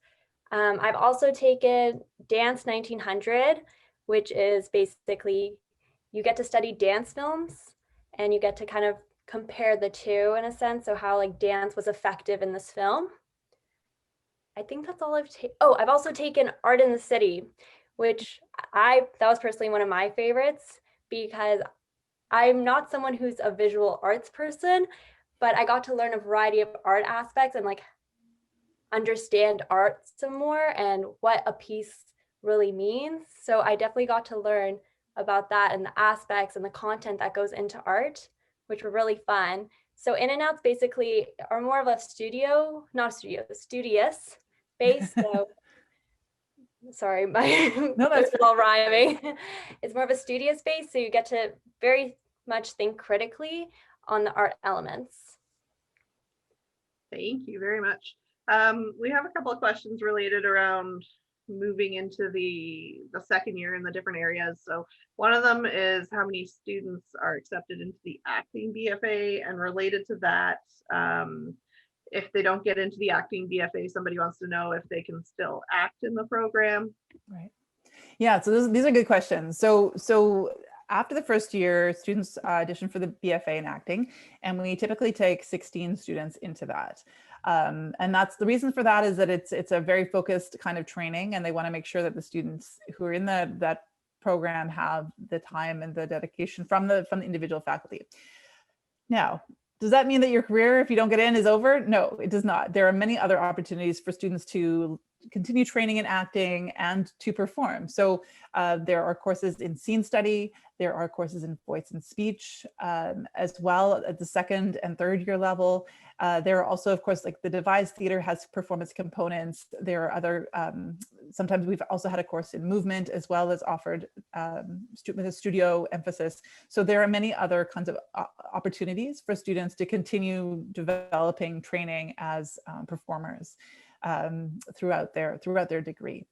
I've also taken Dance 1900, which is basically you get to study dance films and you get to kind of compare the two in a sense. So how like dance was effective in this film. I think that's all I've taken. Oh, I've also taken Art in the City, which that was personally one of my favorites because I'm not someone who's a visual arts person, but I got to learn a variety of art aspects and like understand art some more and what a piece really means. So I definitely got to learn about that and the aspects and the content that goes into art, which were really fun. So in and outs basically are more of a studious space. So sorry, No, that's all rhyming. It's more of a studious space. So you get to very much think critically on the art elements. Thank you very much. We have a couple of questions related around moving into the second year in the different areas. So one of them is how many students are accepted into the acting BFA, and related to that, if they don't get into the acting BFA, somebody wants to know if they can still act in the program. right. Yeah, so these are good questions. So after the first year, students audition for the BFA in acting, and we typically take 16 students into that. And that's the reason for that is that it's a very focused kind of training, and they want to make sure that the students who are in that program have the time and the dedication from the individual faculty. Now, does that mean that your career, if you don't get in, is over? No, it does not. There are many other opportunities for students to continue training in acting and to perform. So there are courses in scene study, there are courses in voice and speech, as well at the second and third year level. There are also, of course, like the Devised Theater has performance components. There are other, sometimes we've also had a course in movement as well as offered with a studio emphasis. So there are many other kinds of opportunities for students to continue developing training as performers throughout their degree.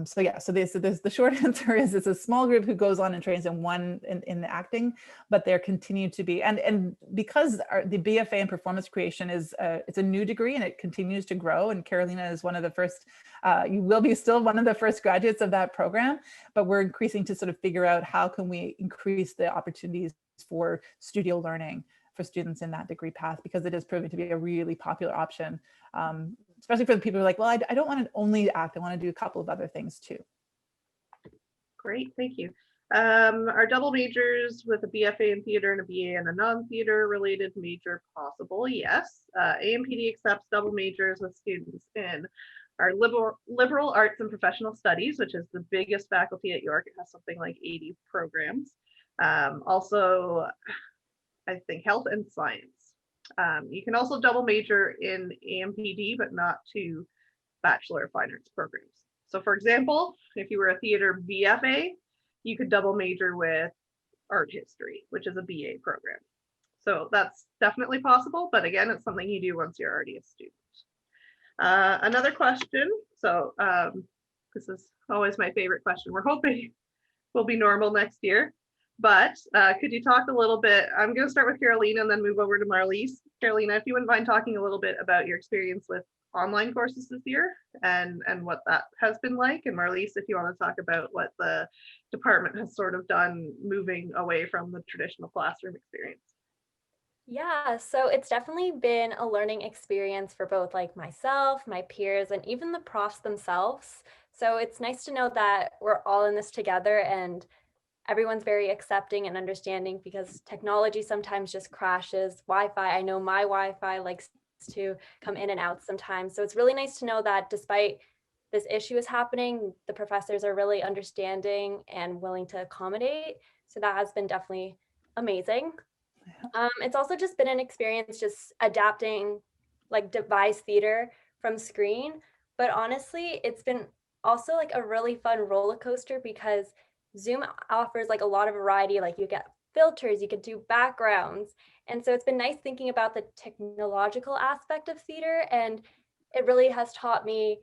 So yeah, so the short answer is it's a small group who goes on and trains in the acting, but there continue to be, and because the BFA in performance creation is it's a new degree and it continues to grow, and Carolina is one of the first, you will be still one of the first graduates of that program, but we're increasing to sort of figure out how can we increase the opportunities for studio learning for students in that degree path, because it is proving to be a really popular option, especially for the people who are like, well, I don't want to only act, I want to do a couple of other things too. Great, thank you. Are double majors with a BFA in theater and a BA and a non-theater related major possible? Yes. AMPD accepts double majors with students in our liberal arts and professional studies, which is the biggest faculty at York. It has something like 80 programs. Also, I think health and science. You can also double major in AMPD, but not to Bachelor of Fine Arts programs. So for example, if you were a theater BFA, you could double major with art history, which is a BA program. So that's definitely possible, but again, it's something you do once you're already a student. Another question, so this is always my favorite question. We're hoping will be normal next year, but could you talk a little bit, I'm going to start with Carolina and then move over to Marlis. Carolina, if you wouldn't mind talking a little bit about your experience with online courses this year and what that has been like, and Marlis, if you want to talk about what the department has sort of done moving away from the traditional classroom experience. Yeah, so it's definitely been a learning experience for both like myself, my peers, and even the profs themselves. So it's nice to know that we're all in this together and everyone's very accepting and understanding, because technology sometimes just crashes. Wi-Fi, I know my Wi-Fi likes to come in and out sometimes. So it's really nice to know that despite this issue is happening, the professors are really understanding and willing to accommodate. So that has been definitely amazing. It's also just been an experience just adapting like devised theater from screen. But honestly, it's been also like a really fun roller coaster, because Zoom offers like a lot of variety. Like you get filters, you can do backgrounds. And so it's been nice thinking about the technological aspect of theater. And it really has taught me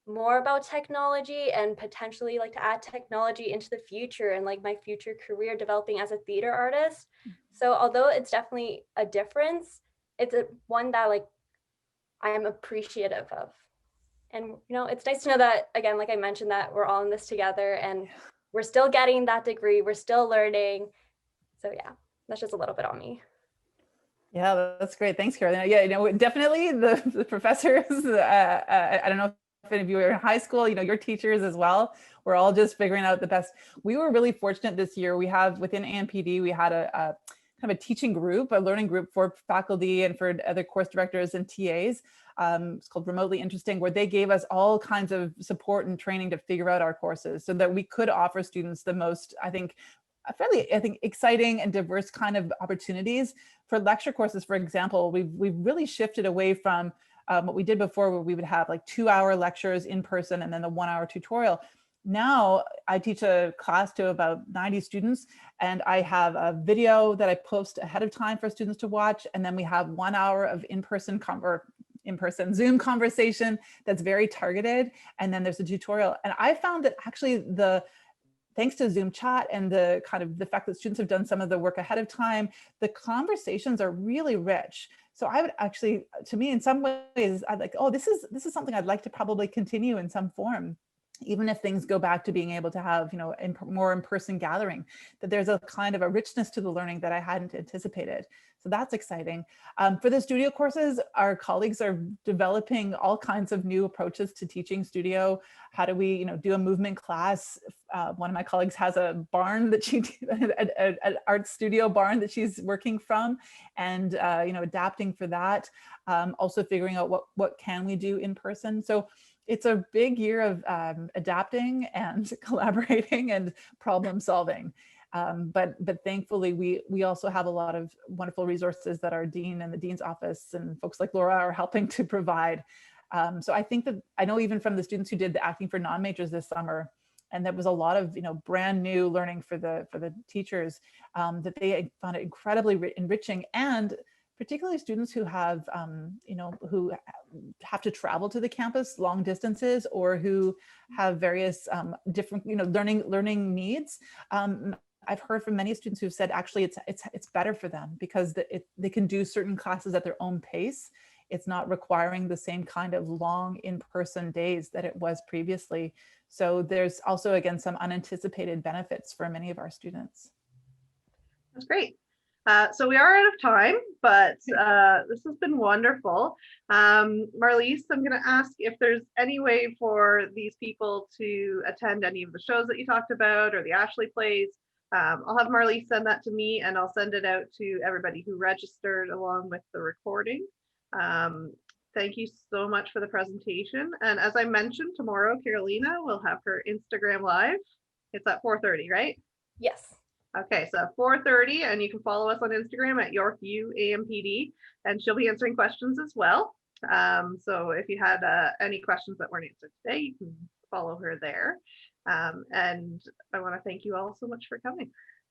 more about technology and potentially like to add technology into the future and like my future career developing as a theater artist. So although it's definitely a difference, it's one that like I'm appreciative of. And you know, it's nice to know that, again, like I mentioned, that we're all in this together and we're still getting that degree, we're still learning. So yeah, that's just a little bit on me. Yeah, that's great. Thanks, Carolina. Yeah, you know, definitely the professors, I don't know if any of you were in high school, you know, your teachers as well. We're all just figuring out the best. We were really fortunate this year. We have within AMPD, we had a kind of a teaching group, a learning group for faculty and for other course directors and TAs. It's called Remotely Interesting, where they gave us all kinds of support and training to figure out our courses so that we could offer students the most, I think, fairly, exciting and diverse kind of opportunities. For lecture courses, for example, we've really shifted away from what we did before, where we would have like 2-hour lectures in person and then the 1-hour tutorial. Now I teach a class to about 90 students, and I have a video that I post ahead of time for students to watch. And then we have 1 hour of in-person Zoom conversation that's very targeted. And then there's a tutorial. And I found that actually thanks to Zoom chat and the fact that students have done some of the work ahead of time, the conversations are really rich. So I would actually, to me, in some ways, I'd like, oh, this is something I'd like to probably continue in some form, even if things go back to being able to have, you know, more in-person gathering, that there's a kind of a richness to the learning that I hadn't anticipated. So that's exciting. For the studio courses, our colleagues are developing all kinds of new approaches to teaching studio. How do we, you know, do a movement class? One of my colleagues has a barn that an art studio barn that she's working from, and you know, adapting for that. Also figuring out what can we do in person. So it's a big year of adapting and collaborating and problem solving. But thankfully, we also have a lot of wonderful resources that our dean and the dean's office and folks like Laura are helping to provide. So I think that I know even from the students who did the acting for non-majors this summer, and that was a lot of, you know, brand new learning for the teachers, that they found it incredibly enriching, and particularly students who have, you know, who have to travel to the campus long distances, or who have various different, you know, learning needs. I've heard from many students who've said actually it's better for them because they can do certain classes at their own pace. It's not requiring the same kind of long in-person days that it was previously. So there's also, again, some unanticipated benefits for many of our students. That's great. So we are out of time, but this has been wonderful. Marlis, I'm going to ask if there's any way for these people to attend any of the shows that you talked about or the Ashley plays. I'll have Marlis send that to me and I'll send it out to everybody who registered along with the recording. Thank you so much for the presentation. And as I mentioned, tomorrow, Carolina will have her Instagram Live. It's at 4:30, right? Yes. Okay, so 4:30, and you can follow us on Instagram at York UAMPD, and she'll be answering questions as well. So if you had any questions that weren't answered today, you can follow her there. And I want to thank you all so much for coming.